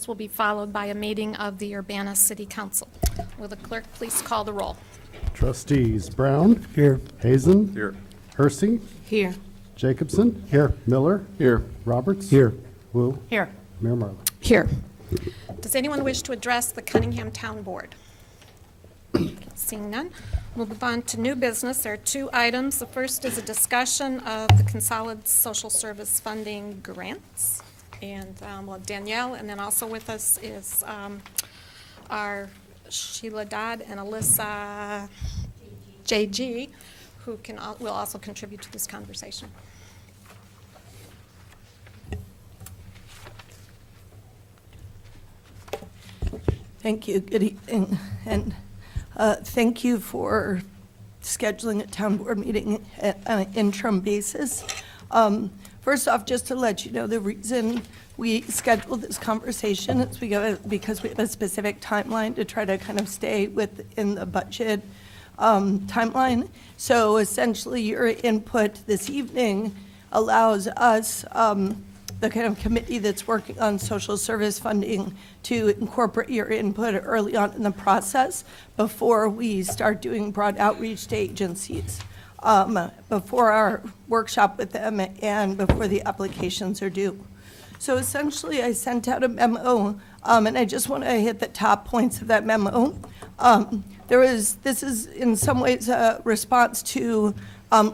will be followed by a meeting of the Urbana City Council. Will the clerk please call the roll? Trustees Brown. Here. Hazen. Here. Hersey. Here. Jacobson. Here. Miller. Here. Roberts. Here. Wu. Here. Mayor Marler. Here. Does anyone wish to address the Cunningham Town Board? Seeing none, we'll move on to new business. There are two items. The first is a discussion of the consolidated social service funding grants. And we'll have Danielle, and then also with us is our Sheila Dodd and Alyssa JG, who will also contribute to this conversation. Thank you. Good evening. And thank you for scheduling a town board meeting on an interim basis. First off, just to let you know, the reason we scheduled this conversation is because we have a specific timeline to try to kind of stay within the budget timeline. So essentially, your input this evening allows us, the kind of committee that's working on social service funding, to incorporate your input early on in the process before we start doing broad outreach to agencies, before our workshop with them and before the applications are due. So essentially, I sent out a memo, and I just want to hit the top points of that memo. This is in some ways a response to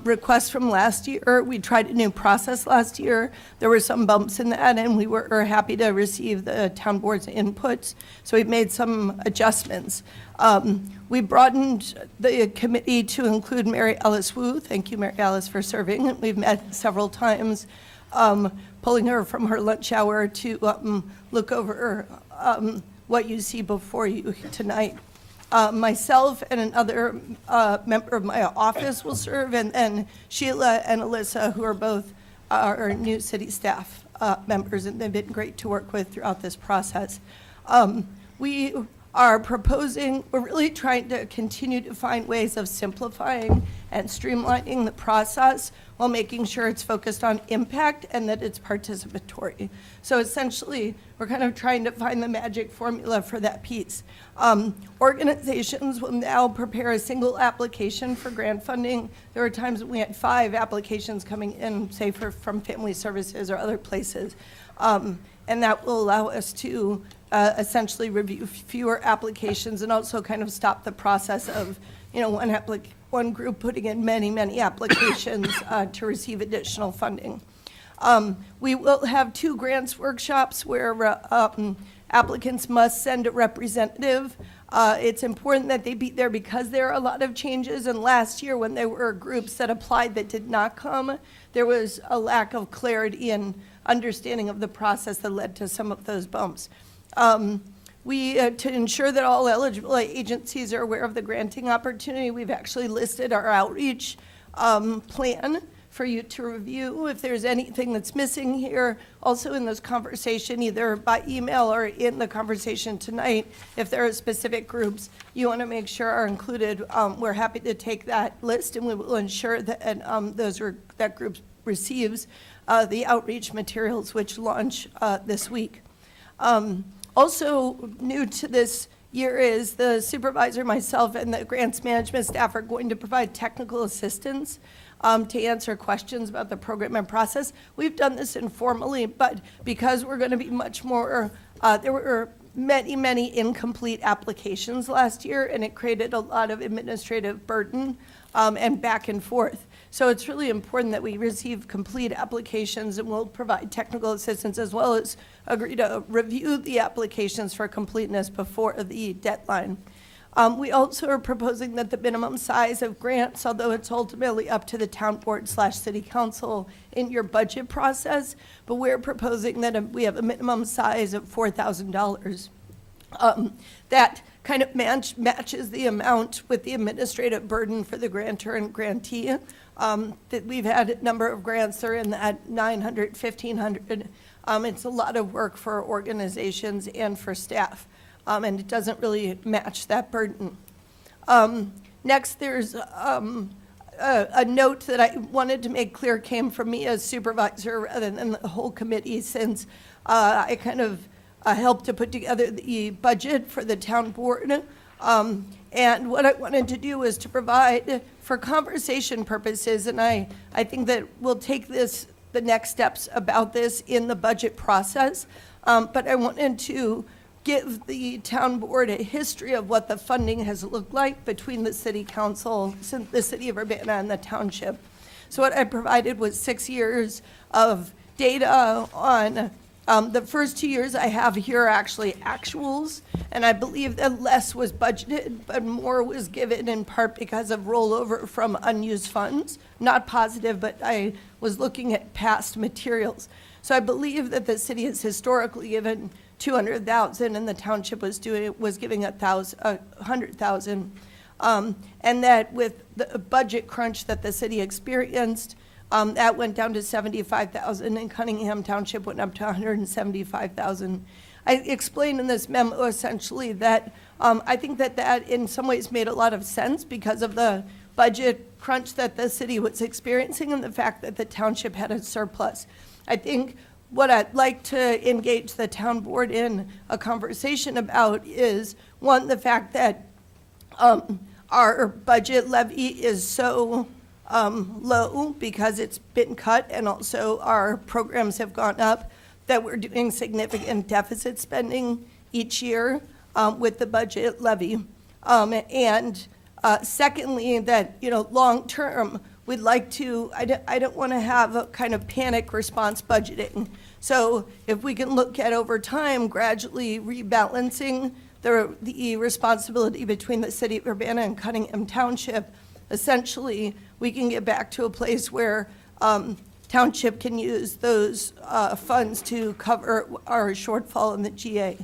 requests from last year. We tried a new process last year. There were some bumps in that, and we were happy to receive the town board's inputs. So we've made some adjustments. We broadened the committee to include Mary Alice Wu. Thank you, Mary Alice, for serving. We've met several times, pulling her from her lunch hour to look over what you see before you tonight. Myself and another member of my office will serve, and then Sheila and Alyssa, who are both our new city staff members, and they've been great to work with throughout this process. We are proposing, we're really trying to continue to find ways of simplifying and streamlining the process while making sure it's focused on impact and that it's participatory. So essentially, we're kind of trying to find the magic formula for that piece. Organizations will now prepare a single application for grant funding. There were times when we had 5 applications coming in, say from Family Services or other places. And that will allow us to essentially review fewer applications and also kind of stop the process of, one group putting in many applications to receive additional funding. We will have 2 grants workshops where applicants must send a representative. It's important that they be there because there are a lot of changes, and last year when there were groups that applied that did not come, there was a lack of clarity and understanding of the process that led to some of those bumps. To ensure that all eligible agencies are aware of the granting opportunity, we've actually listed our outreach plan for you to review. If there's anything that's missing here, also in this conversation, either by email or in the conversation tonight, if there are specific groups you want to make sure are included, we're happy to take that list, and we will ensure that that group receives the outreach materials, which launch this week. Also new to this year is the supervisor, myself, and the grants management staff are going to provide technical assistance to answer questions about the program and process. We've done this informally, but because we're going to be much more, there were many incomplete applications last year, and it created a lot of administrative burden and back and forth. So it's really important that we receive complete applications, and we'll provide technical assistance as well as agree to review the applications for completeness before the deadline. We also are proposing that the minimum size of grants, although it's ultimately up to the town board / city council in your budget process, but we're proposing that we have a minimum size of $4,000. That kind of matches the amount with the administrative burden for the grantor and grantee. That we've had a number of grants that are in that 900, 1,500. It's a lot of work for organizations and for staff, and it doesn't really match that burden. Next, there's a note that I wanted to make clear came from me as supervisor rather than the whole committee, since I kind of helped to put together the budget for the town board. And what I wanted to do was to provide, for conversation purposes, and I think that we'll take this, the next steps about this in the budget process, but I wanted to give the town board a history of what the funding has looked like between the city council, the city of Urbana and the township. So what I provided was 6 years of data on the first 2 years I have here are actually actuals, and I believe that less was budgeted, but more was given in part because of rollover from unused funds. Not positive, but I was looking at past materials. So I believe that the city has historically given 200,000, and the township was giving 100,000, and that with the budget crunch that the city experienced, that went down to 75,000, and Cunningham Township went up to 175,000. I explained in this memo essentially that I think that in some ways made a lot of sense because of the budget crunch that the city was experiencing and the fact that the township had a surplus. I think what I'd like to engage the town board in a conversation about is, one, the fact that our budget levy is so low because it's been cut, and also our programs have gone up, that we're doing significant deficit spending each year with the budget levy. And secondly, that, long term, we'd like to, I don't want to have a kind of panic response budgeting. So if we can look at over time, gradually rebalancing the responsibility between the city of Urbana and Cunningham Township, essentially, we can get back to a place where township can use those funds to cover our shortfall in the GA.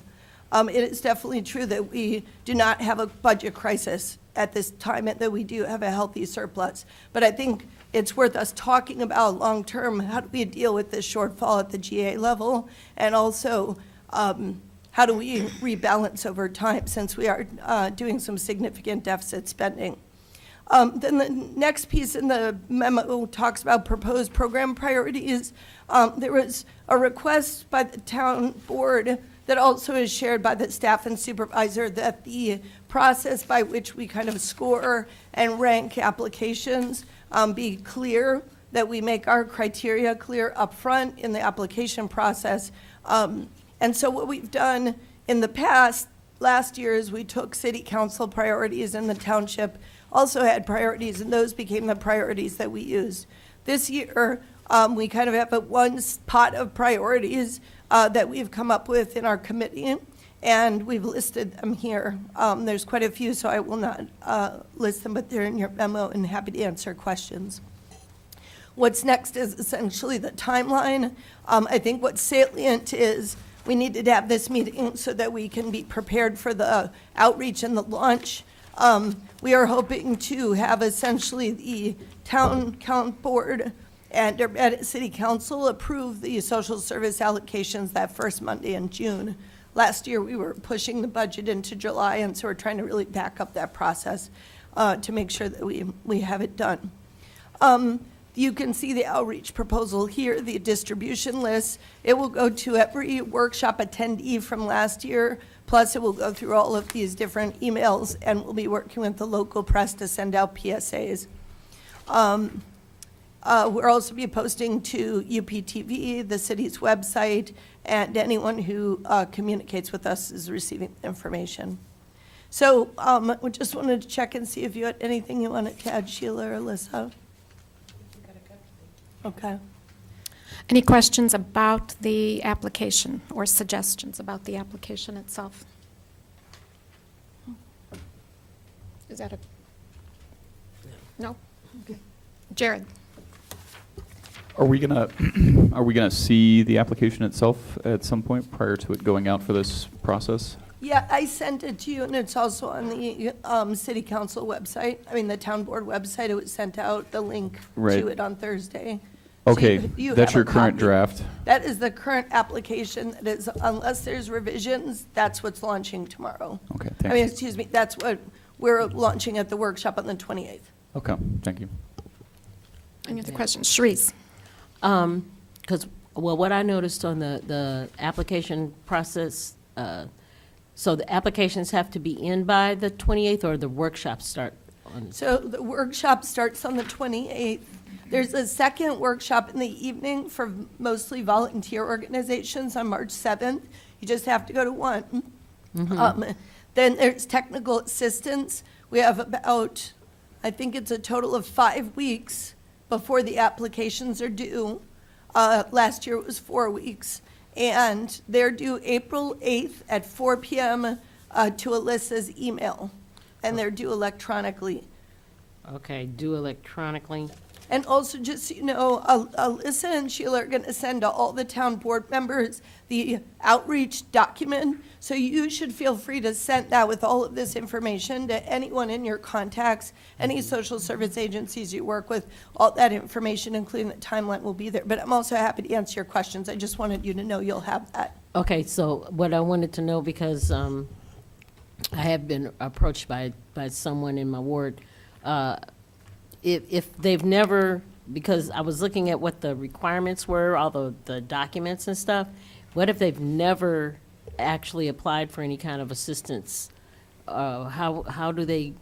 It is definitely true that we do not have a budget crisis at this time, and that we do have a healthy surplus. But I think it's worth us talking about long-term, how do we deal with this shortfall at the GA level, and also how do we rebalance over time, since we are doing some significant deficit spending. Then the next piece in the memo talks about proposed program priorities. There was a request by the town board that also is shared by the staff and supervisor, that the process by which we kind of score and rank applications be clear, that we make our criteria clear upfront in the application process. And so what we've done in the past, last year, is we took city council priorities, and the township also had priorities, and those became the priorities that we used. This year, we kind of have one pot of priorities that we've come up with in our committee, and we've listed them here. There's quite a few, so I will not list them, but they're in your memo, and happy to answer questions. What's next is essentially the timeline. I think what's salient is we needed to have this meeting so that we can be prepared for the outreach and the launch. We are hoping to have essentially the town board and Urbana City Council approve the social service allocations that first Monday in June. Last year, we were pushing the budget into July, and so we're trying to really back up that process to make sure that we have it done. You can see the outreach proposal here, the distribution list. It will go to every workshop attendee from last year, plus it will go through all of these different emails, and we'll be working with the local press to send out PSAs. We'll also be posting to UPTV, the city's website, and anyone who communicates with us is receiving information. So we just wanted to check and see if you had anything you wanted to add, Sheila or Alyssa. Okay. Any questions about the application or suggestions about the application itself? Is that a? No? Okay. Jared? Are we gonna see the application itself at some point prior to it going out for this process? Yeah, I sent it to you, and it's also on the city council website. I mean, the town board website. It was sent out, the link Right. to it on Thursday. So Okay, you that's have a your current copy. draft. That is the current application. That is, unless there's revisions, that's what's launching tomorrow. Okay, I mean, thanks. excuse me, that's what we're launching at the workshop on the 28th. Okay, thank you. Any other questions? Sharice? Because Well, what I noticed on the application process, so the applications have to be in by the 28th, or the workshops start on? So the workshop starts on the 28th. There's a second workshop in the evening for mostly volunteer organizations on March 7th. You just have to go to one. Then there's technical assistance. We have about, I think it's a total of 5 weeks before the applications are due. Last year it was 4 weeks. And they're due April 8th at 4 p.m. To Alyssa's email. And they're due electronically. Okay, do electronically. And also, just so you know, Alyssa and Sheila are going to send to all the town board members the outreach document. So you should feel free to send that with all of this information to anyone in your contacts, any social service agencies you work with. All that information, including the timeline, will be there. But I'm also happy to answer your questions. I just wanted you to know you'll have that. Okay, so what I wanted to know, because I have been approached by someone in my ward, if they've never, because I was looking at what the requirements were, all the documents and stuff, what if they've never actually applied for any kind of assistance? How do they,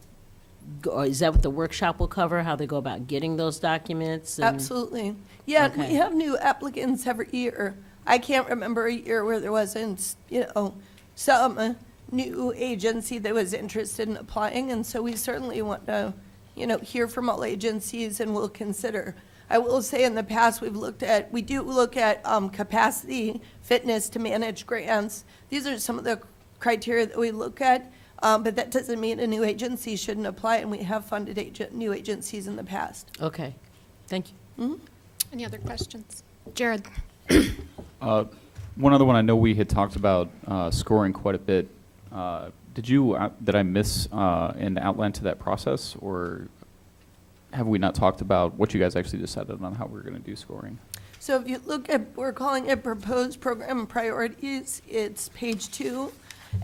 go, is that what the workshop will cover, how they go about getting those documents? and- Absolutely. Yeah, and we Okay. have new applicants every year. I can't remember a year where there wasn't, some new agency that was interested in applying, and so we certainly want to, hear from all agencies, and we'll consider. I will say in the past, we do look at capacity, fitness to manage grants. These are some of the criteria that we look at, but that doesn't mean a new agency shouldn't apply, and we have funded new agencies in the past. Okay, thank you. Any other questions? Jared? One other one, I know we had talked about scoring quite a bit. Did I miss an outline to that process, or have we not talked about what you guys actually decided on how we're going to do scoring? So if you look at, we're calling it proposed program priorities, it's page 2.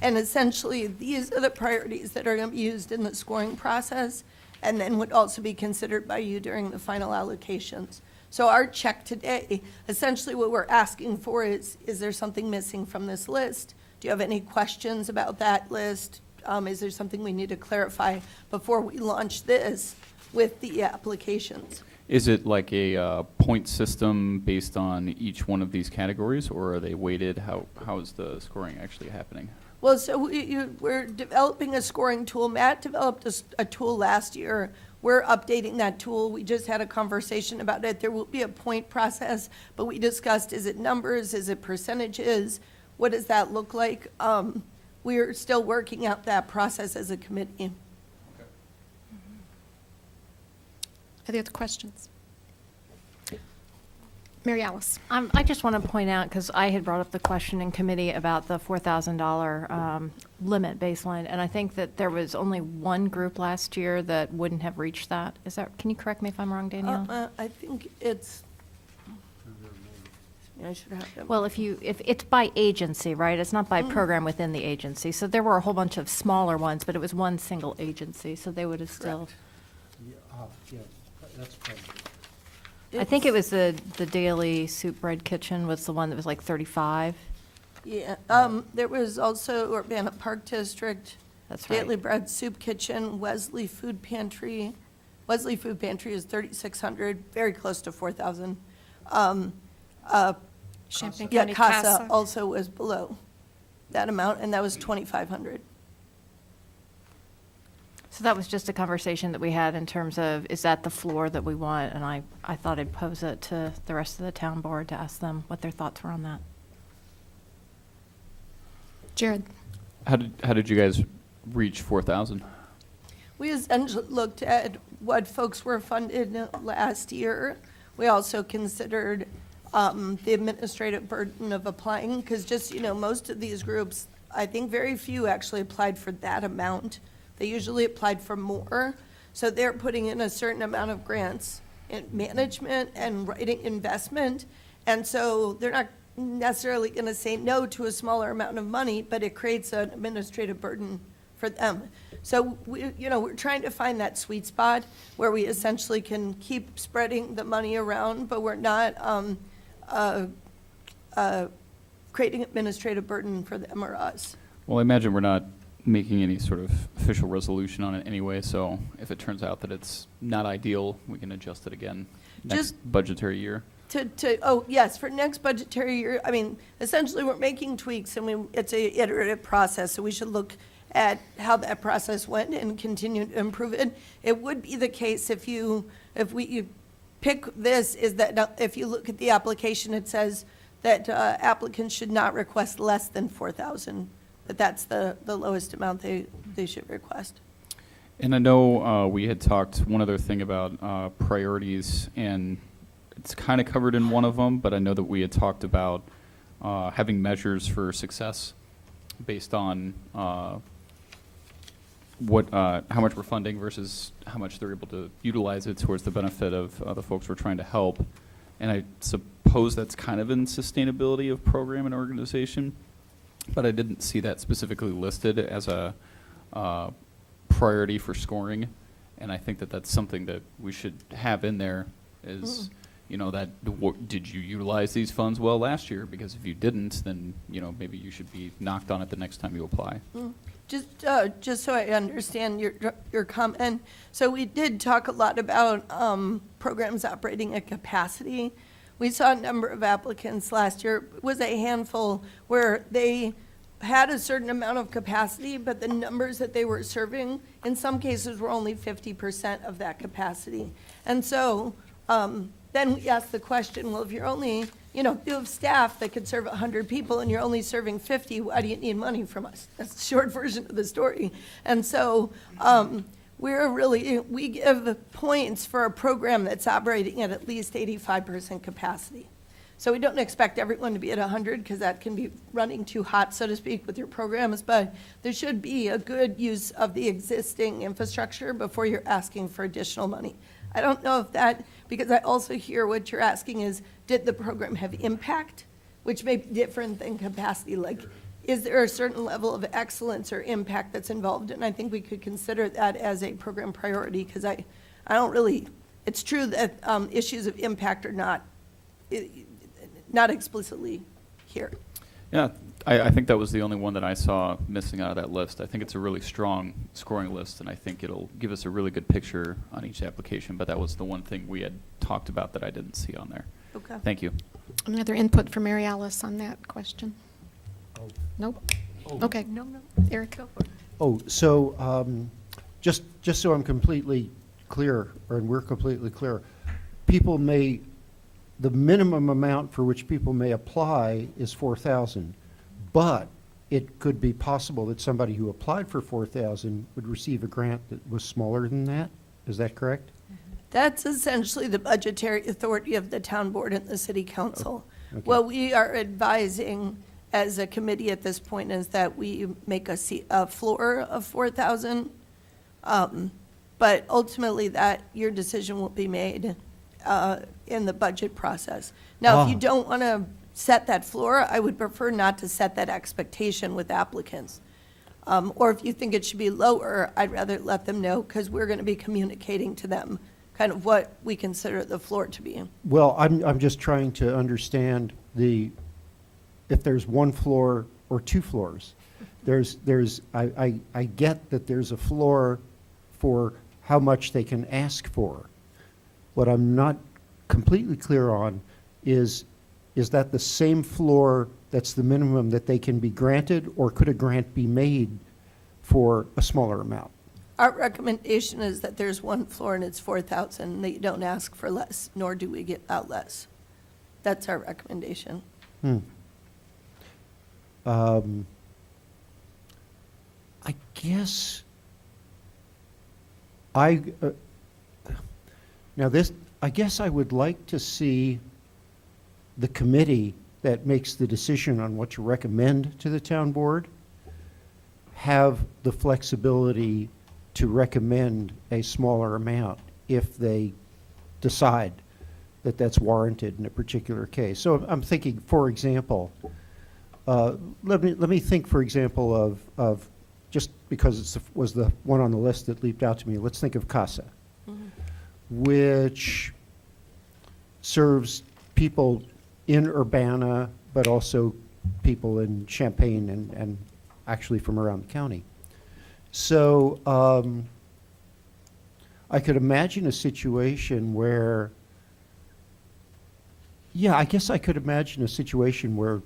And essentially, these are the priorities that are going to be used in the scoring process, and then would also be considered by you during the final allocations. So our check today, essentially what we're asking for is there something missing from this list? Do you have any questions about that list? Is there something we need to clarify before we launch this with the applications? Is it like a point system based on each one of these categories, or are they weighted? How is the scoring actually happening? Well, so we're developing a scoring tool. Matt developed a tool last year. We're updating that tool. We just had a conversation about it. There will be a point process, but we discussed, is it numbers, is it percentages? What does that look like? We're still working out that process as a committee. Any other questions? Mary Alice? I just want to point out, because I had brought up the question in committee about the $4,000 limit baseline, and I think that there was only one group last year that wouldn't have reached that. Is that, can you correct me if I'm wrong, Danielle? I think it's, I should have them. Well, if it's by agency, right? It's not by program within the agency. So there were a whole bunch of smaller ones, but it was one single agency, so they would have still. Yeah, that's probably. I think it was the Daily Soup Bread Kitchen was the one that was like 35. Yeah, there was also Urbana Park District. That's right. Daily Bread Soup Kitchen, Wesley Food Pantry. Wesley Food Pantry is 3,600, very close to 4,000. Champaign Yeah, County CASA also was below that amount, and that was 2,500. So that was just a conversation that we had in terms of, is that the floor that we want? And I thought I'd pose it to the rest of the town board to ask them what their thoughts were on that. Jared? How did you guys reach 4,000? We essentially looked at what folks were funded last year. We also considered the administrative burden of applying, because just, most of these groups, I think very few actually applied for that amount. They usually applied for more. So they're putting in a certain amount of grants in management and writing investment. And so they're not necessarily going to say no to a smaller amount of money, but it creates an administrative burden for them. So we're trying to find that sweet spot where we essentially can keep spreading the money around, but we're not creating administrative burden for them or us. Well, I imagine we're not making any sort of official resolution on it anyway, so if it turns out that it's not ideal, we can adjust it again next Just- budgetary year. Oh, yes, for next budgetary year, I mean, essentially, we're making tweaks, and it's a iterative process, so we should look at how that process went and continue to improve it. It would be the case if you pick this, is that if you look at the application, it says that applicants should not request less than 4,000, but that's the lowest amount they should request. And I know we had talked one other thing about priorities, and it's kind of covered in one of them, but I know that we had talked about having measures for success based on how much we're funding versus how much they're able to utilize it towards the benefit of the folks we're trying to help. And I suppose that's kind of in sustainability of program and organization, but I didn't see that specifically listed as a priority for scoring. And I think that that's something that we should have in there is, you know, that did you utilize these funds well last year? Because if you didn't, then, you know, maybe you should be knocked on it the next time you apply. Just so I understand your comment, so we did talk a lot about programs operating at capacity. We saw a number of applicants last year. It was a handful where they had a certain amount of capacity, but the numbers that they were serving, in some cases, were only 50% of that capacity. And so then we asked the question, well, if you're only, you have staff that could serve 100 people and you're only serving 50, why do you need money from us? That's the short version of the story. And so we give points for a program that's operating at least 85% capacity. So we don't expect everyone to be at 100 because that can be running too hot, so to speak, with your programs, but there should be a good use of the existing infrastructure before you're asking for additional money. I don't know if that, because I also hear what you're asking is, did the program have impact, which may be different than capacity? Like, is there a certain level of excellence or impact that's involved? And I think we could consider that as a program priority, because I don't really, it's true that issues of impact are not explicitly here. Yeah, I think that was the only one that I saw missing out of that list. I think it's a really strong scoring list, and I think it'll give us a really good picture on each application, but that was the one thing we had talked about that I didn't see on there. Okay. Thank you. Any other input from Mary Alice on that question? Oh. Nope. Oh. Okay. No. Eric? Oh, so just so I'm completely clear, or we're completely clear, the minimum amount for which people may apply is 4,000, but it could be possible that somebody who applied for 4,000 would receive a grant that was smaller than that. Is that correct? That's essentially the budgetary authority of the town board and the city council. Okay. What we are advising as a committee at this point is that we make a floor of 4,000. But ultimately your decision will be made in the budget process. Now, if you don't want to set that floor, I would prefer not to set that expectation with applicants. Or if you think it should be lower, I'd rather let them know, because we're going to be communicating to them kind of what we consider the floor to be. Well, I'm just trying to understand if there's one floor or two floors. I get that there's a floor for how much they can ask for. What I'm not completely clear on is that the same floor that's the minimum that they can be granted, or could a grant be made for a smaller amount? Our recommendation is that there's one floor and it's 4,000, that you don't ask for less, nor do we get out less. That's our recommendation. I guess I guess I would like to see the committee that makes the decision on what to recommend to the town board have the flexibility to recommend a smaller amount if they decide that that's warranted in a particular case. So I'm thinking, for example, let me think, for example, of just because it was the one on the list that leaped out to me, let's think of CASA, which serves people in Urbana, but also people in Champaign and actually from around the county. So I could imagine a situation where, yeah, I guess I could imagine a situation where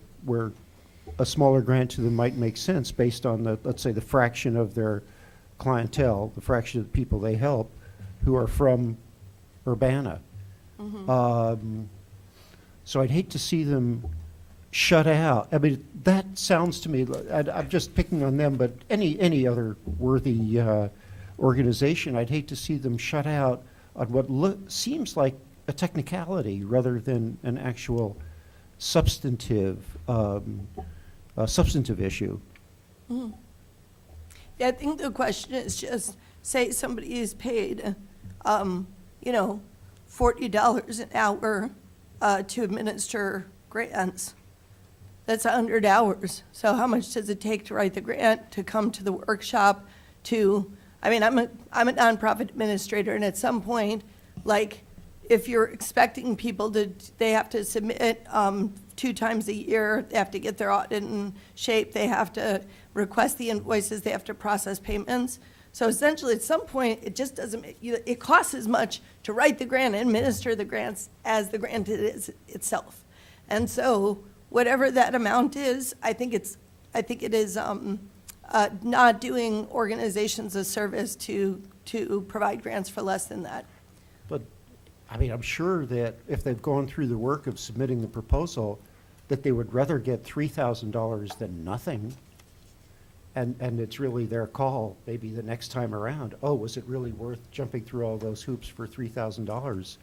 a smaller grant to them might make sense based on the, let's say, the fraction of their clientele, the fraction of the people they help who are from Urbana. So I'd hate to see them shut out. I mean, that sounds to me, I'm just picking on them, but any other worthy organization, I'd hate to see them shut out on what seems like a technicality rather than an actual substantive issue. Yeah, I think the question is just, say somebody is paid, $40 an hour to administer grants. That's 100 hours. So how much does it take to write the grant, to come to the workshop, I'm a nonprofit administrator, and at some point, like, if you're expecting people they have to submit 2 times a year, they have to get their audit in shape, they have to request the invoices, they have to process payments. So essentially, at some point, it just doesn't it costs as much to write the grant and administer the grants as the grant is itself. And so whatever that amount is, I think it is not doing organizations a service to provide grants for less than that. But, I mean, I'm sure that if they've gone through the work of submitting the proposal, that they would rather get $3,000 than nothing. And it's really their call, maybe the next time around. Oh, was it really worth jumping through all those hoops for $3,000?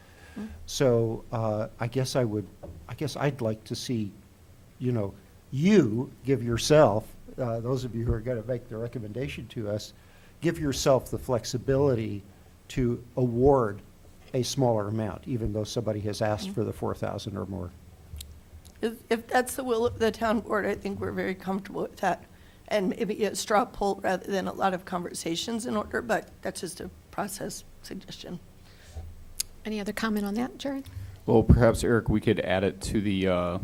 So I guess I'd like to see, you give yourself, those of you who are going to make the recommendation to us, give yourself the flexibility to award a smaller amount, even though somebody has asked for the 4,000 or more. If that's the will of the town board, I think we're very comfortable with that. And maybe a straw poll rather than a lot of conversations in order, but that's just a process suggestion. Any other comment on that, Jared? Well, perhaps, Eric, we could add it to the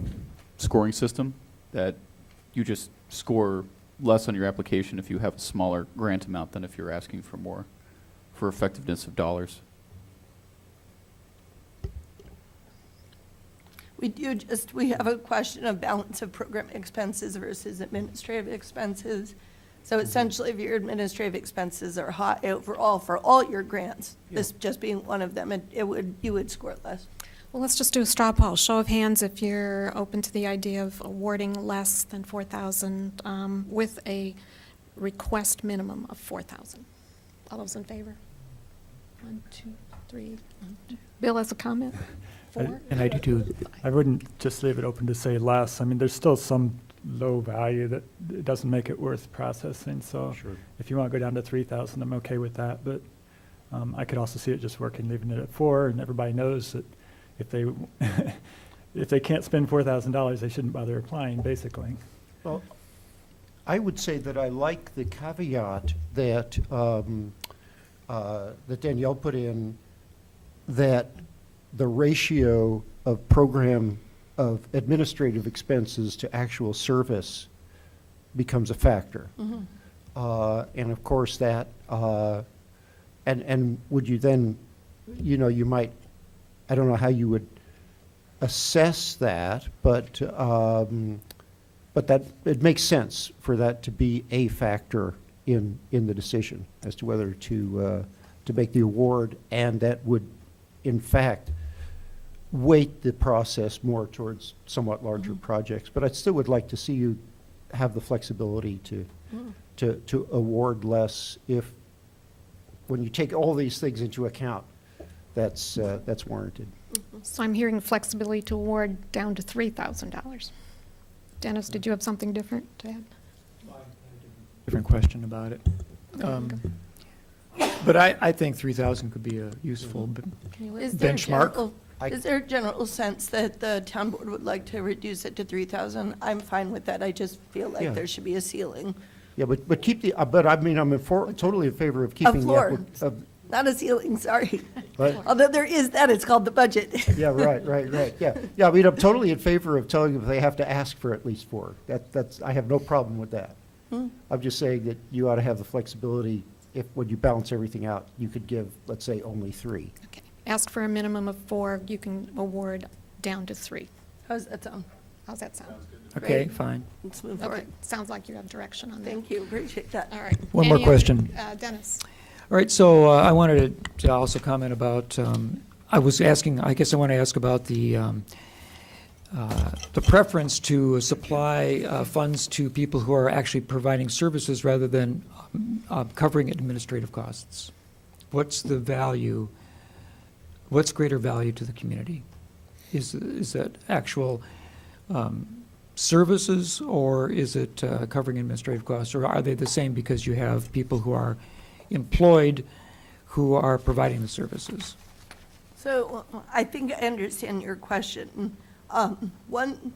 scoring system, that you just score less on your application if you have a smaller grant amount than if you're asking for more, for effectiveness of dollars. We have a question of balance of program expenses versus administrative expenses. So essentially, if your administrative expenses are high overall for all your grants, this just being one of them, you would score less. Well, let's just do a straw poll. Show of hands if you're open to the idea of awarding less than 4,000 with a request minimum of 4,000. All those in favor? 1, 2, 3. 1, 2. Bill has a comment? 4? And I do too. I wouldn't just leave it open to say less. I mean, there's still some low value that it doesn't make it worth processing. So Sure. if you want to go down to 3,000, I'm okay with that. But I could also see it just working, leaving it at 4, and everybody knows that if they if they can't spend $4,000, they shouldn't bother applying, basically. Well, I would say that I like the caveat that that Danielle put in, that the ratio of administrative expenses to actual service becomes a factor. And of course that, and would you then, you might, I don't know how you would assess that, but that, it makes sense for that to be a factor in the decision as to whether to make the award, and that would, in fact, weight the process more towards somewhat larger projects. But I still would like to see you have the flexibility to award less if, when you take all these things into account, that's warranted. So I'm hearing flexibility to award down to $3,000. Dennis, did you have something different to add? Different question about it. But I think 3,000 could be a useful Is there a benchmark. Is there a general sense that the town board would like to reduce it to 3,000? I'm fine with that. I just feel Yeah. like there should be a ceiling. Yeah, but keep the, but I mean, totally in favor of keeping the, floor. not a ceiling, sorry. But, Although there is that, it's called the budget. yeah, right, yeah. Yeah, I mean, I'm totally in favor of telling them they have to ask for at least 4. I have no problem with that. I'm just saying that you ought to have the flexibility, if, when you balance everything out, you could give, let's say, only 3. Okay. Ask for a minimum of 4, you can award down to 3. How's that sound? How's that sound? Okay, Great. fine. Let's move Okay, forward. sounds like you have direction on that. Thank you, appreciate that. All right. One more Any other- question. Dennis? All right, so I wanted to also comment about, I was asking, I guess I want to ask about the preference to supply funds to people who are actually providing services rather than covering administrative costs. What's the value, what's greater value to the community? Is that actual services, or is it covering administrative costs, or are they the same because you have people who are employed who are providing the services? So I think I understand your question. One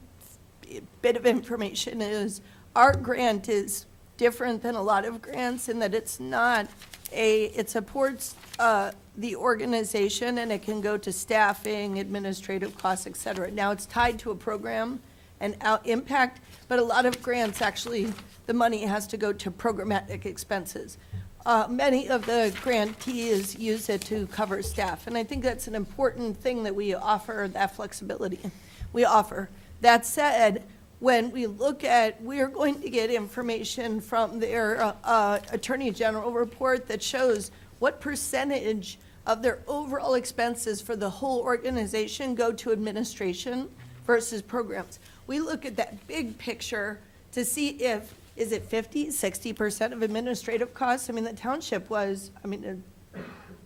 bit of information is our grant is different than a lot of grants in that it's not it supports the organization, and it can go to staffing, administrative costs, et cetera. Now, it's tied to a program and impact, but a lot of grants, actually, the money has to go to programmatic expenses. Many of the grantees use it to cover staff, and I think that's an important thing that we offer, that flexibility we offer. That said, when we look at, we are going to get information from their Attorney General report that shows what percentage of their overall expenses for the whole organization go to administration versus programs. We look at that big picture to see if, is it 50, 60% of administrative costs? I mean, the township was,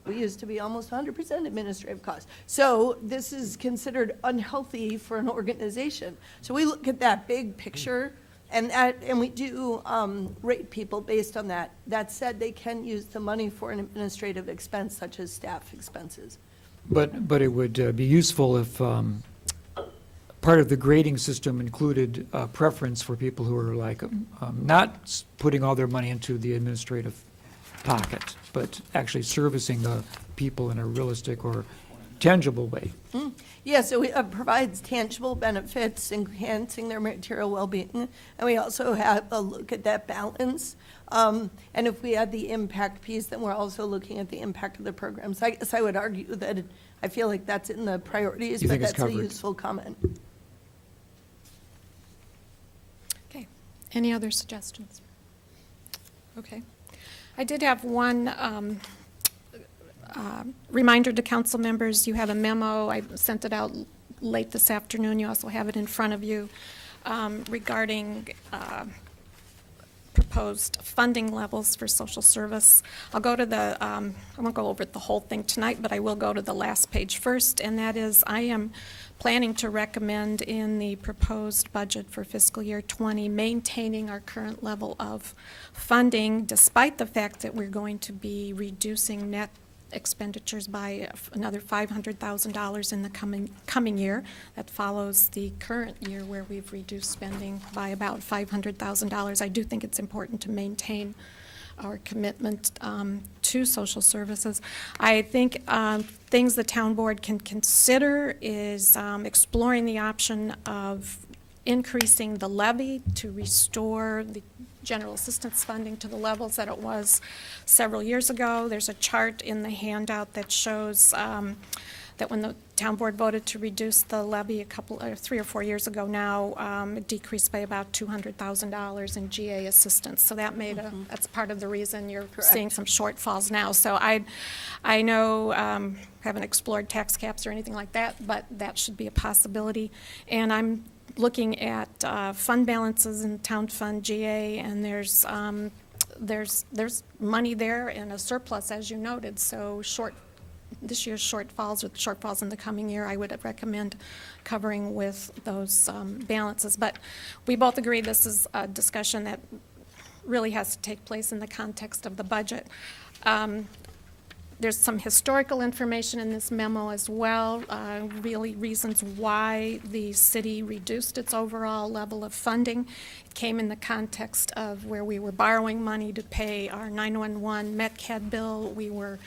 we used to be almost 100% administrative costs. So this is considered unhealthy for an organization. So we look at that big picture, and we do rate people based on that. That said, they can use the money for an administrative expense such as staff expenses. But it would be useful if part of the grading system included preference for people who are like not putting all their money into the administrative pocket, but actually servicing the people in a realistic or tangible way. Yeah, so it provides tangible benefits, enhancing their material well-being, and we also have a look at that balance. And if we add the impact piece, then we're also looking at the impact of the programs. I guess I would argue that I feel like that's in the priorities, You but think it's that's a covered? useful comment. Okay. Any other suggestions? Okay. I did have one reminder to council members. You have a memo. I sent it out late this afternoon. You also have it in front of you regarding proposed funding levels for social service. I'll go to the, I won't go over the whole thing tonight, but I will go to the last page first, and that is I am planning to recommend in the proposed budget for fiscal year 20 maintaining our current level of funding, despite the fact that we're going to be reducing net expenditures by another $500,000 in the coming year. That follows the current year where we've reduced spending by about $500,000. I do think it's important to maintain our commitment to social services. I think things the town board can consider is exploring the option of increasing the levy to restore the general assistance funding to the levels that it was several years ago. There's a chart in the handout that shows that when the town board voted to reduce the levy 3 or 4 years ago now, it decreased by about $200,000 in GA assistance. So that made that's part of the reason you're seeing some shortfalls now. So I know haven't explored tax caps or anything like that, but that should be a possibility. And I'm looking at fund balances in town fund GA, and there's money there and a surplus, as you noted. So this year's shortfalls or the shortfalls in the coming year, I would recommend covering with those balances. But we both agree this is a discussion that really has to take place in the context of the budget. There's some historical information in this memo as well, really reasons why the city reduced its overall level of funding. It came in the context of where we were borrowing money to pay our 911 MetCad bill. We were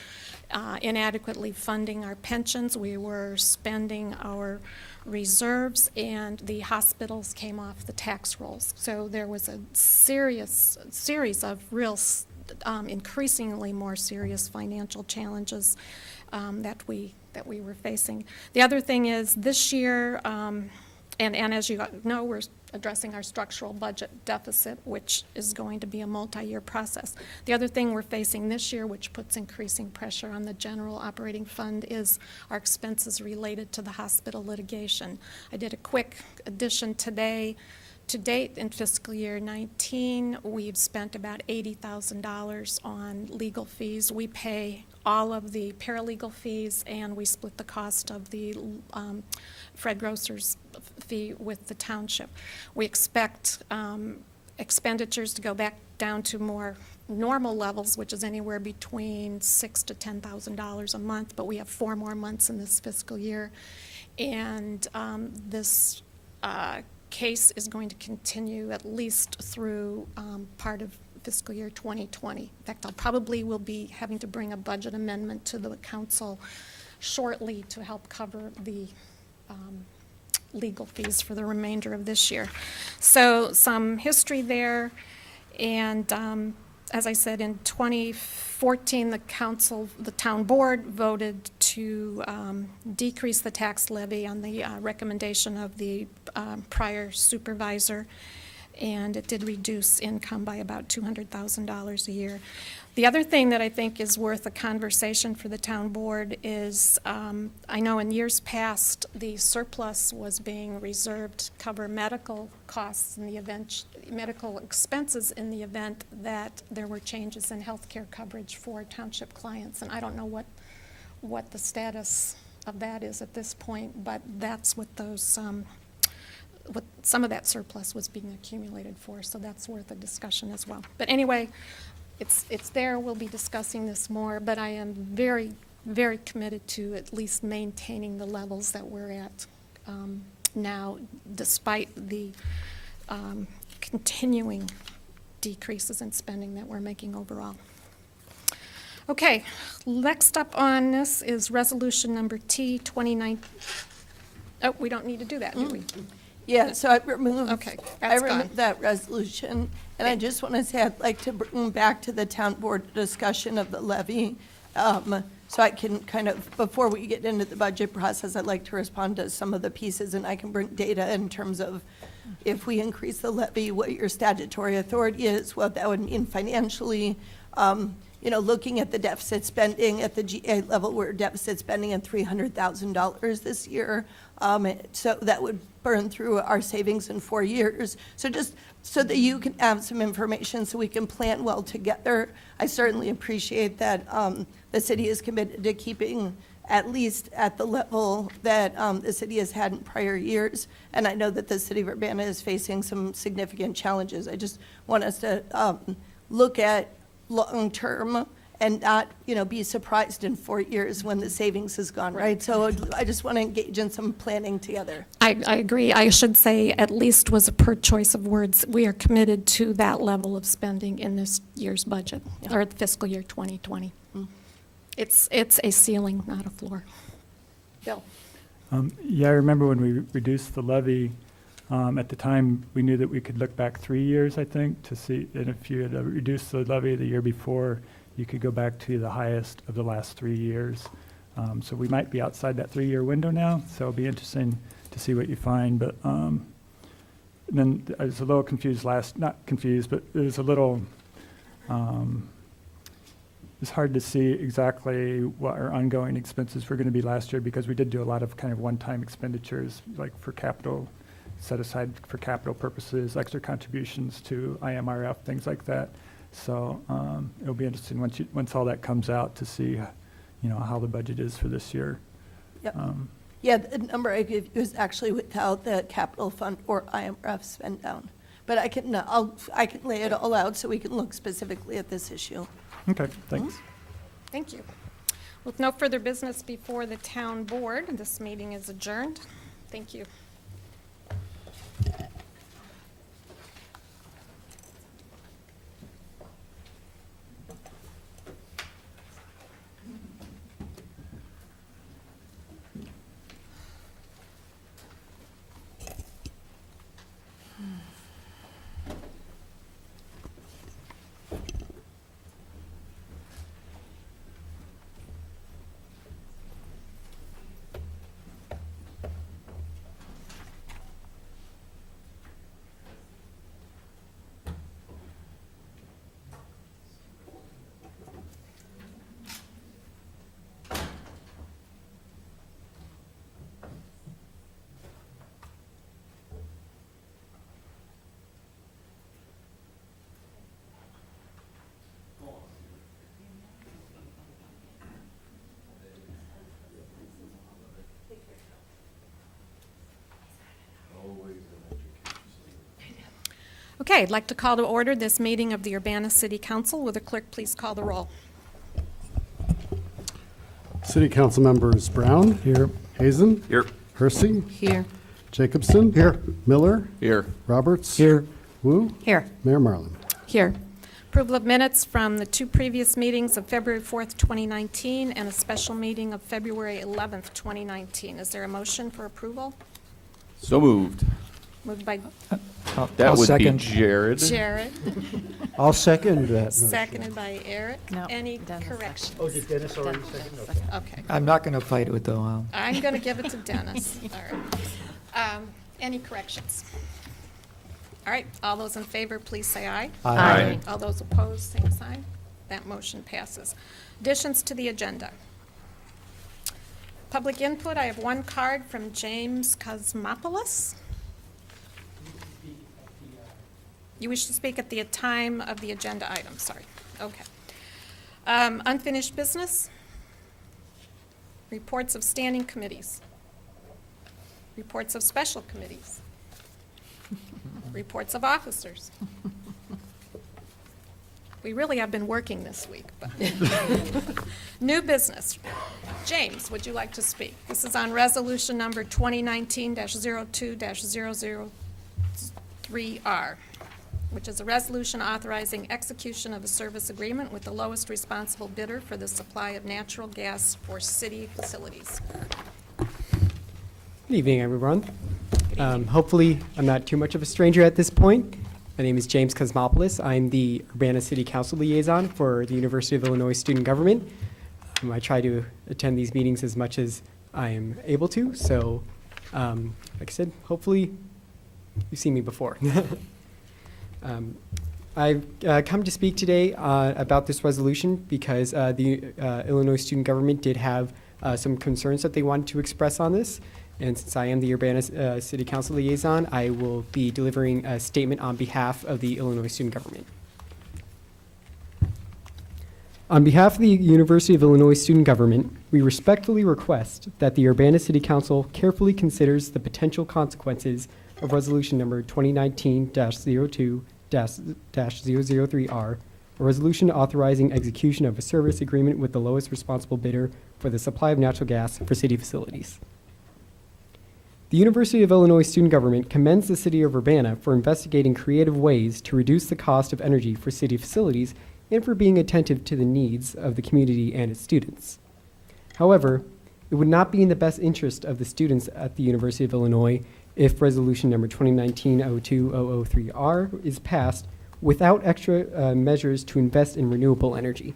inadequately funding our pensions. We were spending our reserves, and the hospitals came off the tax rolls. So there was a series of real, increasingly more serious financial challenges that we were facing. The other thing is this year, and as you know, we're addressing our structural budget deficit, which is going to be a multi-year process. The other thing we're facing this year, which puts increasing pressure on the general operating fund, is our expenses related to the hospital litigation. I did a quick addition today. To date, in fiscal year 19, we've spent about $80,000 on legal fees. We pay all of the paralegal fees, and we split the cost of the Fred Grosser's fee with the township. We expect expenditures to go back down to more normal levels, which is anywhere between $6,000 to $10,000 a month, but we have 4 more months in this fiscal year. And this case is going to continue at least through part of fiscal year 2020. In fact, will be having to bring a budget amendment to the council shortly to help cover the legal fees for the remainder of this year. So some history there, and as I said, in 2014, the town board voted to decrease the tax levy on the recommendation of the prior supervisor, and it did reduce income by about $200,000 a year. The other thing that I think is worth a conversation for the town board is, I know in years past, the surplus was being reserved to cover medical costs in the event, medical expenses in the event that there were changes in health care coverage for township clients. And I don't know what the status of that is at this point, but that's what those, what some of that surplus was being accumulated for, so that's worth a discussion as well. But anyway, it's there. We'll be discussing this more, but I am very, very committed to at least maintaining the levels that we're at now, despite the continuing decreases in spending that we're making overall. Okay, next up on this is resolution number T 29. Oh, we don't need to do that, do we? Yeah, so I removed, Okay, I that's gone. removed that resolution, and I just want to say I'd like to bring back to the town board discussion of the levy. So I can kind of, before we get into the budget process, I'd like to respond to some of the pieces, and I can bring data in terms of if we increase the levy, what your statutory authority is, what that would mean financially. You know, looking at the deficit spending at the GA level, we're deficit spending at $300,000 this year. So that would burn through our savings in 4 years. So just so that you can have some information so we can plan well together. I certainly appreciate that the city is committed to keeping at least at the level that the city has had in prior years. And I know that the city of Urbana is facing some significant challenges. I just want us to look at long-term and not, you know, be surprised in 4 years when the savings is gone, right? So I just want to engage in some planning together. I agree. I should say at least was a per choice of words. We are committed to that level of spending in this year's budget, or fiscal year 2020. It's a ceiling, not a floor. Bill? Yeah, I remember when we reduced the levy, at the time, we knew that we could look back 3 years, I think, to see, and if you had reduced the levy the year before, you could go back to the highest of the last 3 years. So we might be outside that 3-year window now, so it'll be interesting to see what you find. But then I was a little confused not confused, but it was a little, it's hard to see exactly what our ongoing expenses were going to be last year, because we did do a lot of kind of one-time expenditures, like for capital, set aside for capital purposes, extra contributions to IMRF, things like that. So it'll be interesting once all that comes out to see, you know, how the budget is for this year. Yep. Yeah, the number I gave you is actually without the capital fund or IMRF spend down. But I can lay it all out so we can look specifically at this issue. Okay, thanks. Thank you. With no further business before the town board, this meeting is adjourned. Thank you. Okay, I'd like to call to order this meeting of the Urbana City Council. Will the clerk please call the roll? City Council members Brown. Here. Hazen. Here. Hersey. Here. Jacobson. Here. Miller. Here. Roberts. Here. Wu. Here. Mayor Marlin. Here. Approval of minutes from the two previous meetings of February 4th, 2019, and a special meeting of February 11th, 2019. Is there a motion for approval? So moved. Moved by That I'll would second. be Jared. Jared, I'll second that. motion. seconded by Eric. No, Any Dennis. corrections? Oh, did Dennis already second? Okay. Okay. I'm not going to fight it, though. I'm going to give it to Dennis. All right. Any corrections? All right, all those in favor, please say aye. Aye. All those opposed, same sign. That motion passes. Additions to the agenda. Public input, I have one card from James Cosmopoulos. You wish to speak at the time of the agenda item, sorry. Okay. Unfinished business? Reports of standing committees? Reports of special committees? Reports of officers? We really have been working this week, but. New business. James, would you like to speak? This is on resolution number 2019-02-003R, which is a resolution authorizing execution of a service agreement with the lowest responsible bidder for the supply of natural gas for city facilities. Good evening, everyone. Hopefully, I'm not too much of a stranger at this point. My name is James Cosmopoulos. I'm the Urbana City Council liaison for the University of Illinois Student Government. I try to attend these meetings as much as I am able to, so like I said, hopefully you've seen me before. I've come to speak today about this resolution because the Illinois Student Government did have some concerns that they wanted to express on this. And since I am the Urbana City Council liaison, I will be delivering a statement on behalf of the Illinois Student Government. On behalf of the University of Illinois Student Government, we respectfully request that the Urbana City Council carefully considers the potential consequences of Resolution Number 2019-02-003R, a resolution authorizing execution of a service agreement with the lowest responsible bidder for the supply of natural gas for city facilities. The University of Illinois Student Government commends the City of Urbana for investigating creative ways to reduce the cost of energy for city facilities and for being attentive to the needs of the community and its students. However, it would not be in the best interest of the students at the University of Illinois if Resolution Number 2019-02-003R is passed without extra measures to invest in renewable energy.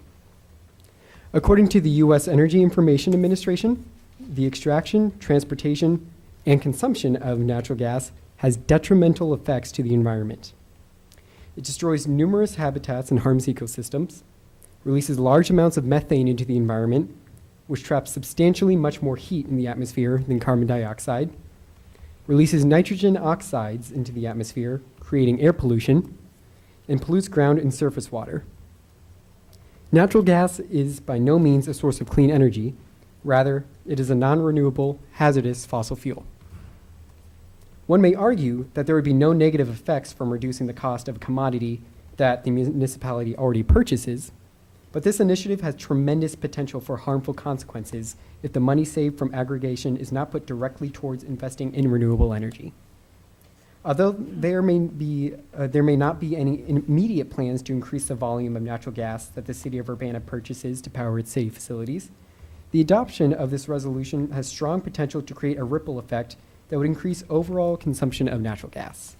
According to the U.S. Energy Information Administration, the extraction, transportation, and consumption of natural gas has detrimental effects to the environment. It destroys numerous habitats and harms ecosystems, releases large amounts of methane into the environment, which traps substantially much more heat in the atmosphere than carbon dioxide, releases nitrogen oxides into the atmosphere, creating air pollution, and pollutes ground and surface water. Natural gas is by no means a source of clean energy. Rather, it is a non-renewable, hazardous fossil fuel. One may argue that there would be no negative effects from reducing the cost of a commodity that the municipality already purchases, but this initiative has tremendous potential for harmful consequences if the money saved from aggregation is not put directly towards investing in renewable energy. Although there may not be any immediate plans to increase the volume of natural gas that the City of Urbana purchases to power its city facilities, the adoption of this resolution has strong potential to create a ripple effect that would increase overall consumption of natural gas.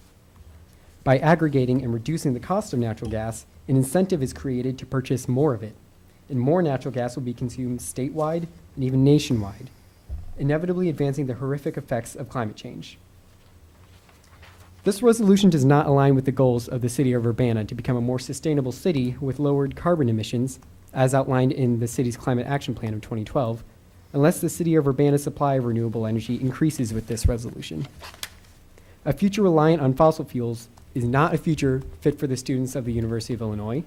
By aggregating and reducing the cost of natural gas, an incentive is created to purchase more of it, and more natural gas will be consumed statewide and even nationwide, inevitably advancing the horrific effects of climate change. This resolution does not align with the goals of the City of Urbana to become a more sustainable city with lowered carbon emissions, as outlined in the city's Climate Action Plan of 2012, unless the City of Urbana's supply of renewable energy increases with this resolution. A future reliant on fossil fuels is not a future fit for the students of the University of Illinois.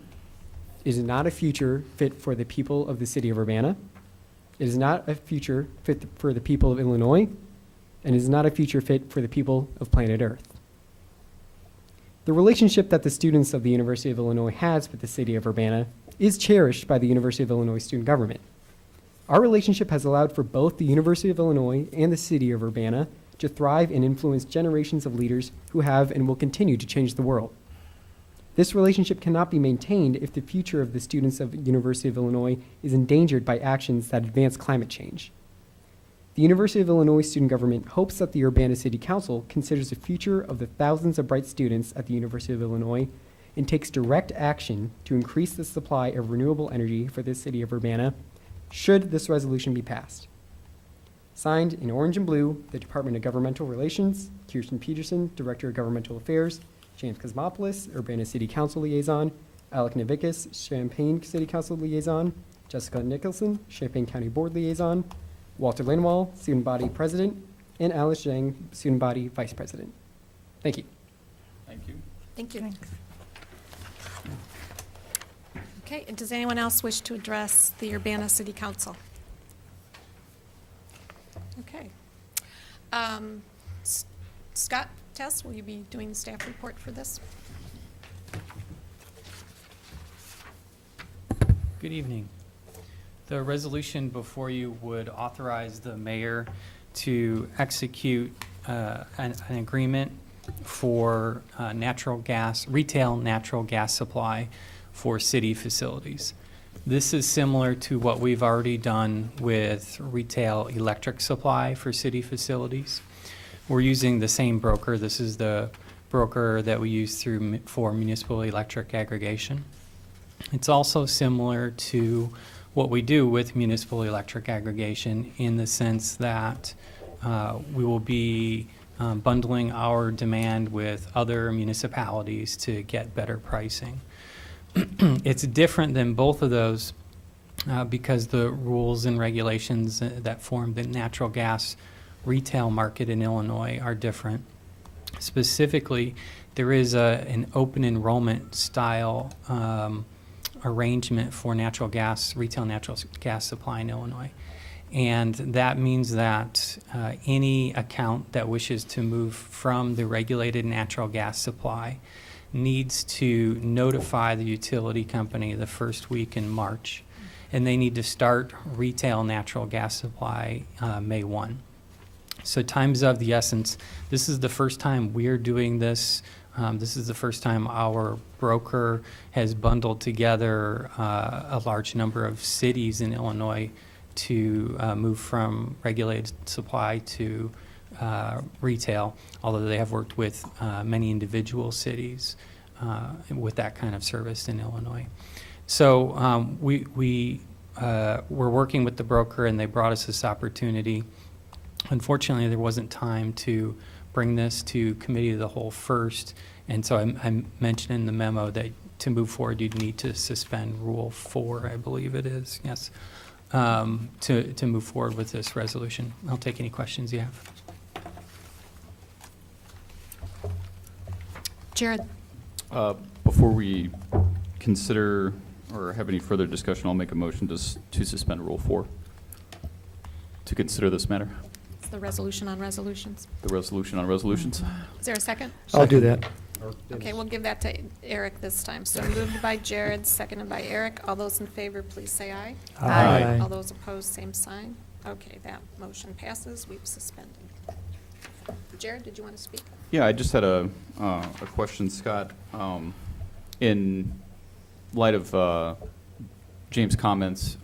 It is not a future fit for the people of the City of Urbana. It is not a future fit for the people of Illinois, and it is not a future fit for the people of planet Earth. The relationship that the students of the University of Illinois has with the city of Urbana is cherished by the University of Illinois student government. Our relationship has allowed for both the University of Illinois and the city of Urbana to thrive and influence generations of leaders who have and will continue to change the world. This relationship cannot be maintained if the future of the students of the University of Illinois is endangered by actions that advance climate change. The University of Illinois student government hopes that the Urbana City Council considers the future of the thousands of bright students at the University of Illinois and takes direct action to increase the supply of renewable energy for the city of Urbana, should this resolution be passed. Signed in orange and blue, the Department of Governmental Relations, Kirsten Peterson, Director of Governmental Affairs, James Kosmopoulos, Urbana City Council Liaison, Alec Navikas, Champaign City Council Liaison, Jessica Nicholson, Champaign County Board Liaison, Walter Linwall, Student Body President, and Alice Zhang, Student Body Vice President. Thank you. Thank you. Thank you. Okay, and does anyone else wish to address the Urbana City Council? Okay. Scott Tess, will you be doing the staff report for this? Good evening. The resolution before you would authorize the mayor to execute an agreement for retail natural gas supply for city facilities. This is similar to what we've already done with retail electric supply for city facilities. We're using the same broker. This is the broker that we use for municipal electric aggregation. It's also similar to what we do with municipal electric aggregation in the sense that we will be bundling our demand with other municipalities to get better pricing. It's different than both of those because the rules and regulations that form the natural gas retail market in Illinois are different. Specifically, there is an open enrollment style arrangement for retail natural gas supply in Illinois. And that means that any account that wishes to move from the regulated natural gas supply needs to notify the utility company the first week in March. And they need to start retail natural gas supply May 1. So time's of the essence. This is the first time we're doing this. This is the first time our broker has bundled together a large number of cities in Illinois to move from regulated supply to retail, although they have worked with many individual cities with that kind of service in Illinois. So we're working with the broker, and they brought us this opportunity. Unfortunately, there wasn't time to bring this to committee of the whole first, and so I mentioned in the memo that to move forward, you'd need to suspend Rule 4, I believe it is, yes, to move forward with this resolution. I'll take any questions you have. Jared? Before we consider or have any further discussion, I'll make a motion to suspend Rule 4 to consider this matter. It's the resolution on resolutions. The resolution on resolutions. Is there a second? I'll do that. Okay, we'll give that to Eric this time. So moved by Jared, seconded by Eric. All those in favor, please say aye. Aye. All those opposed, same sign. Okay, that motion passes. We've suspended. Jared, did you want to speak? Yeah, I just had a question, Scott. In light of James' comments,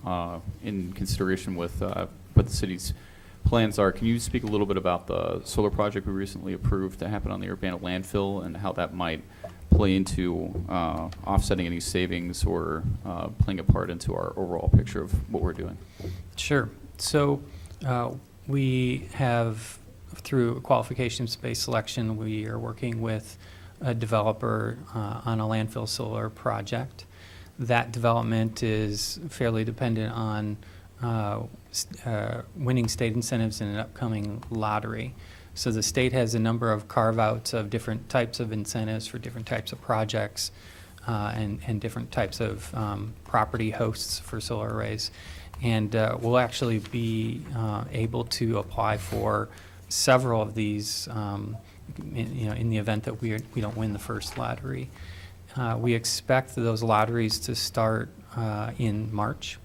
in consideration with what the city's plans are, can you speak a little bit about the solar project we recently approved to happen on the Urbana landfill and how that might play into offsetting any savings or playing a part into our overall picture of what we're doing? Sure. So we have, through qualifications-based selection, we are working with a developer on a landfill solar project. That development is fairly dependent on winning state incentives in an upcoming lottery. So the state has a number of carve-outs of different types of incentives for different types of projects and different types of property hosts for solar arrays. And we'll actually be able to apply for several of these in the event that we don't win the first lottery. We expect those lotteries to start in March.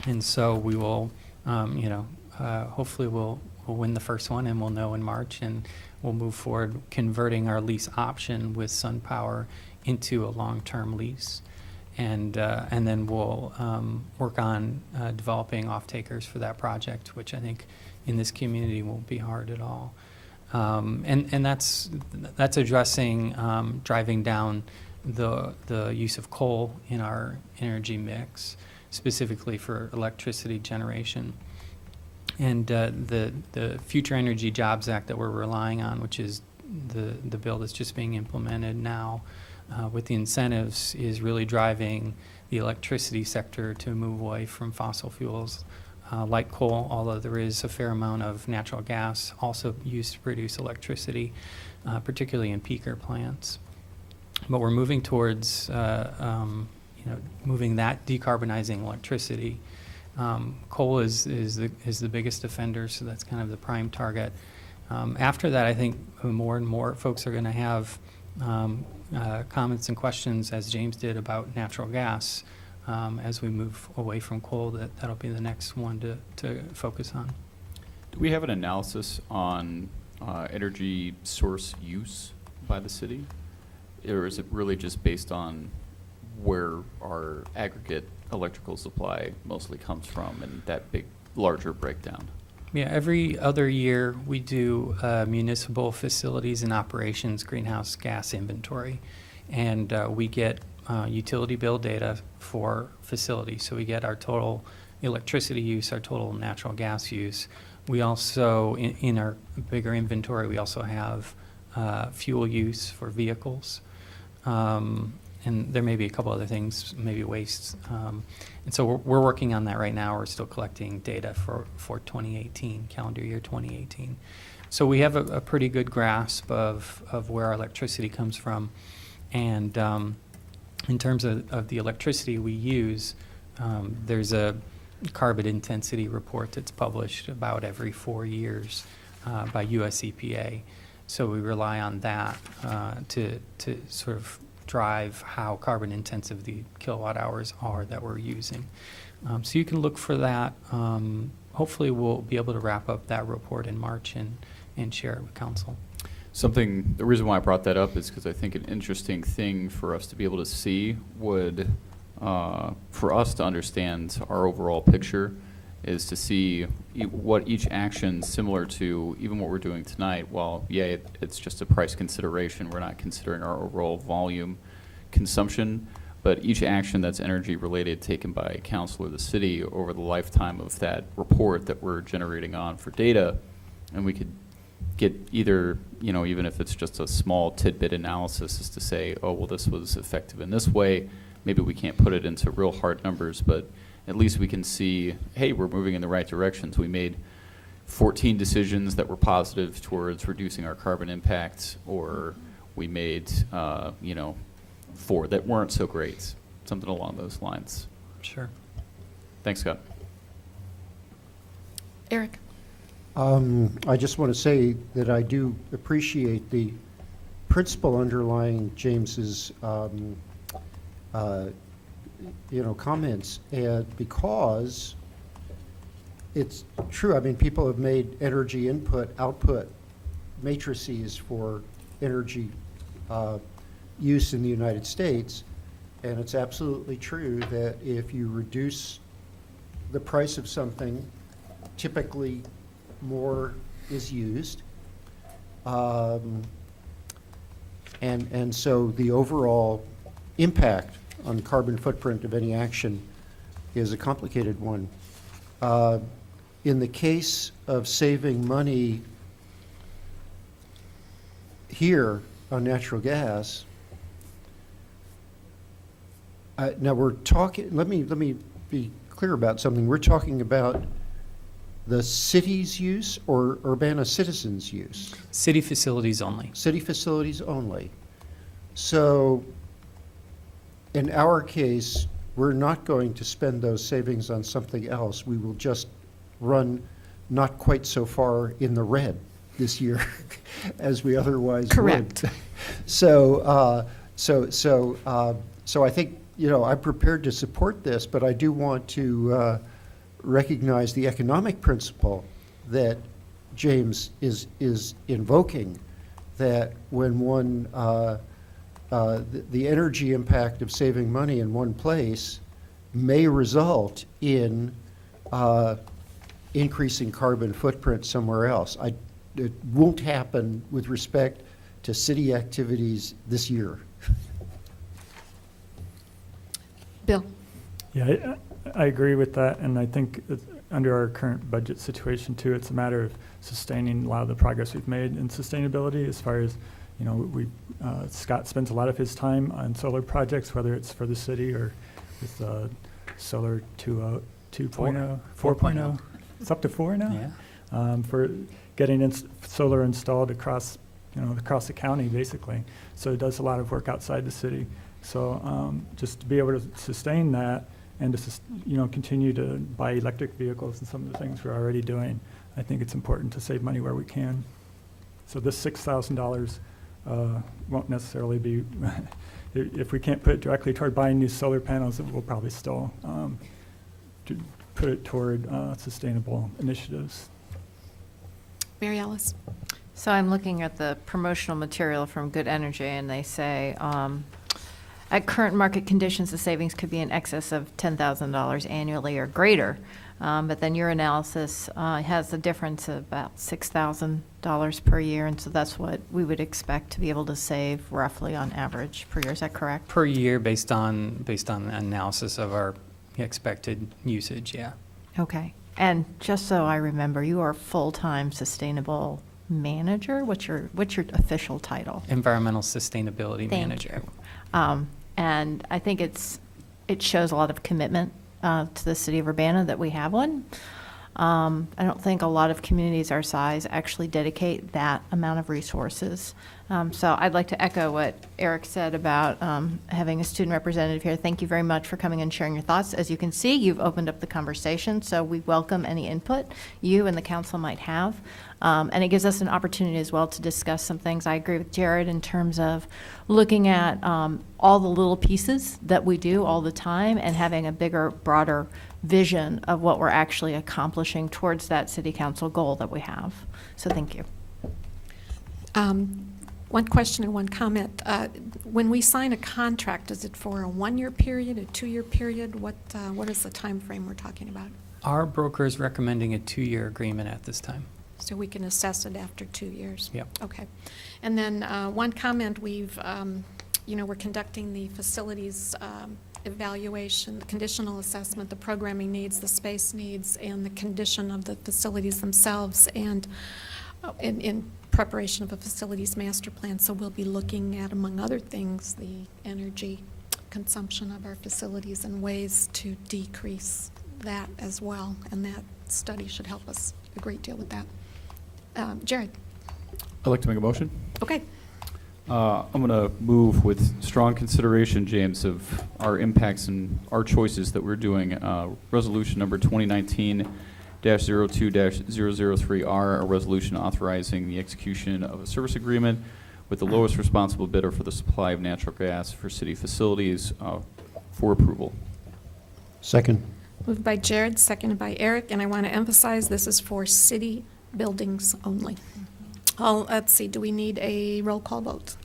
And so we will, hopefully we'll win the first one, and we'll know in March, and we'll move forward converting our lease option with SunPower into a long-term lease. And then we'll work on developing off-takers for that project, which I think in this community won't be hard at all. And that's addressing driving down the use of coal in our energy mix, specifically for electricity generation. And the Future Energy Jobs Act that we're relying on, which is the bill that's just being implemented now with the incentives, is really driving the electricity sector to move away from fossil fuels like coal, although there is a fair amount of natural gas also used to produce electricity, particularly in peaker plants. But we're moving towards moving that decarbonizing electricity. Coal is the biggest offender, so that's kind of the prime target. After that, I think more and more folks are going to have comments and questions, as James did, about natural gas. As we move away from coal, that'll be the next one to focus on. Do we have an analysis on energy source use by the city? Or is it really just based on where our aggregate electrical supply mostly comes from and that big, larger breakdown? Yeah, every other year we do municipal facilities and operations greenhouse gas inventory. And we get utility bill data for facilities. So we get our total electricity use, our total natural gas use. We also, in our bigger inventory, we also have fuel use for vehicles. And there may be a couple other things, maybe waste. And so we're working on that right now. We're still collecting data for 2018, calendar year 2018. So we have a pretty good grasp of where our electricity comes from. And in terms of the electricity we use, there's a carbon intensity report that's published about every 4 years by US EPA. So we rely on that to sort of drive how carbon intensive the kilowatt hours are that we're using. So you can look for that. Hopefully we'll be able to wrap up that report in March and share it with council. The reason why I brought that up is because I think an interesting thing for us to be able to see would, for us to understand our overall picture, is to see what each action, similar to even what we're doing tonight, while, yeah, it's just a price consideration, we're not considering our overall volume consumption, but each action that's energy related taken by council or the city over the lifetime of that report that we're generating on for data, and we could get either, even if it's just a small tidbit analysis, is to say, oh, well, this was effective in this way. Maybe we can't put it into real hard numbers, but at least we can see, hey, we're moving in the right directions. We made 14 decisions that were positive towards reducing our carbon impact, or we made, 4 that weren't so great. Something along those lines. Sure. Thanks, Scott. Eric? I just want to say that I do appreciate the principle underlying James's comments, and because it's true. I mean, people have made energy input, output matrices for energy use in the United States, and it's absolutely true that if you reduce the price of something, typically more is used. And so the overall impact on carbon footprint of any action is a complicated one. In the case of saving money here on natural gas, now we're talking, let me be clear about something. We're talking about the city's use or Urbana citizens' use? City facilities only. City facilities only. So in our case, we're not going to spend those savings on something else. We will just run not quite so far in the red this year as we otherwise would. Correct. So I think, I'm prepared to support this, but I do want to recognize the economic principle that James is invoking, that when one, the energy impact of saving money in one place may result in increasing carbon footprint somewhere else. It won't happen with respect to city activities this year. Bill? Yeah, I agree with that, and I think under our current budget situation too, it's a matter of sustaining a lot of the progress we've made in sustainability as far as, Scott spends a lot of his time on solar projects, whether it's for the city or with Solar 2.0, 4.0. It's up to 4 now? Yeah. For getting solar installed across the county, basically. So it does a lot of work outside the city. So just to be able to sustain that and to continue to buy electric vehicles and some of the things we're already doing, I think it's important to save money where we can. So this $6,000 won't necessarily be, if we can't put it directly toward buying new solar panels, we'll probably still put it toward sustainable initiatives. Mary Alice? So I'm looking at the promotional material from Good Energy, and they say, at current market conditions, the savings could be in excess of $10,000 annually or greater. But then your analysis has a difference of about $6,000 per year, and so that's what we would expect to be able to save roughly on average per year. Is that correct? Per year, based on analysis of our expected usage, yeah. Okay. And just so I remember, you are a full-time sustainable manager? What's your official title? Environmental Sustainability Manager. Thank you. And I think it shows a lot of commitment to the city of Urbana that we have one. I don't think a lot of communities our size actually dedicate that amount of resources. So I'd like to echo what Eric said about having a student representative here. Thank you very much for coming and sharing your thoughts. As you can see, you've opened up the conversation, so we welcome any input you and the council might have. And it gives us an opportunity as well to discuss some things. I agree with Jared in terms of looking at all the little pieces that we do all the time and having a bigger, broader vision of what we're actually accomplishing towards that city council goal that we have. So thank you. One question and one comment. When we sign a contract, is it for a 1-year period, a 2-year period? What is the time frame we're talking about? Our broker is recommending a 2-year agreement at this time. So we can assess it after 2 years? Yep. Okay. And then one comment, we're conducting the facilities evaluation, the conditional assessment, the programming needs, the space needs, and the condition of the facilities themselves, and in preparation of a facilities master plan. So we'll be looking at, among other things, the energy consumption of our facilities and ways to decrease that as well. And that study should help us a great deal with that. Jared? I'd like to make a motion. Okay. I'm going to move with strong consideration, James, of our impacts and our choices that we're doing. Resolution number 2019-02-003R, a resolution authorizing the execution of a service agreement with the lowest responsible bidder for the supply of natural gas for city facilities for approval. Second. Moved by Jared, seconded by Eric, and I want to emphasize this is for city buildings only. Let's see, do we need a roll call vote?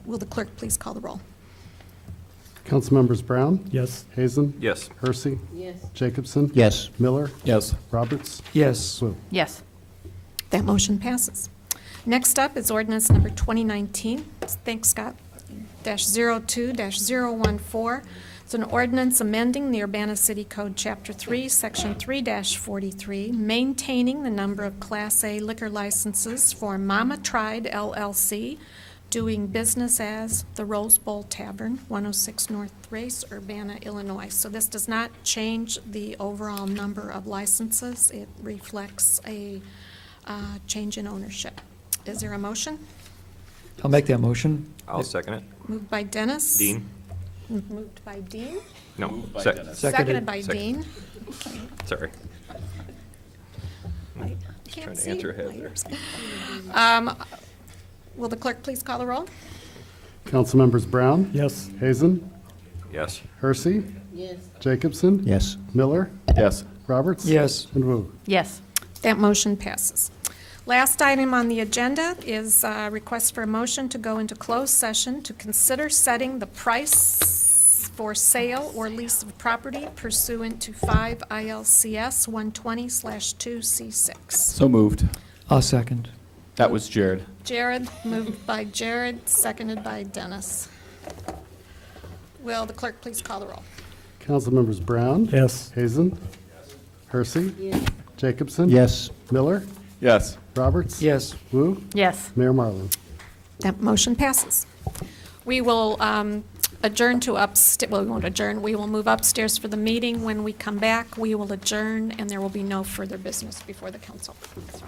Will the clerk please call the roll? Councilmembers Brown? Yes. Hazen? Yes. Hersey? Yes. Jacobson? Yes. Miller? Yes. Roberts? Yes. Wu. Yes. That motion passes. Next up is ordinance number 2019, thanks Scott, -02-014. It's an ordinance amending the Urbana City Code, Chapter 3, Section 3-43, maintaining the number of Class A liquor licenses for Mama Tried LLC, doing business as the Rose Bowl Tavern, 106 North Race, Urbana, Illinois. So this does not change the overall number of licenses. It reflects a change in ownership. Is there a motion? I'll make that motion. I'll second it. Moved by Dennis. Dean? Moved by Dean. No. Seconded by Second. Dean. Sorry. Can't see my ears. Will the clerk please call the roll? Councilmembers Brown, Yes. Hazen, Yes. Hersey, Yes. Jacobson, Yes. Miller, Yes. Roberts. Yes. And Wu. Yes. That motion passes. Last item on the agenda is a request for a motion to go into closed session to consider setting the price for sale or lease of property pursuant to 5 ILCS 120/2C6. So moved. I'll second. That was Jared. Jared, moved by Jared, seconded by Dennis. Will the clerk please call the roll? Councilmembers Brown, Yes. Hazen, Hersey, Jacobson. Yes. Miller, Yes. Roberts. Yes. Wu, Yes. Mayor Marlin. That motion passes. We will adjourn to upstairs, well, we won't adjourn, we will move upstairs for the meeting. When we come back, we will adjourn, and there will be no further business before the council. So.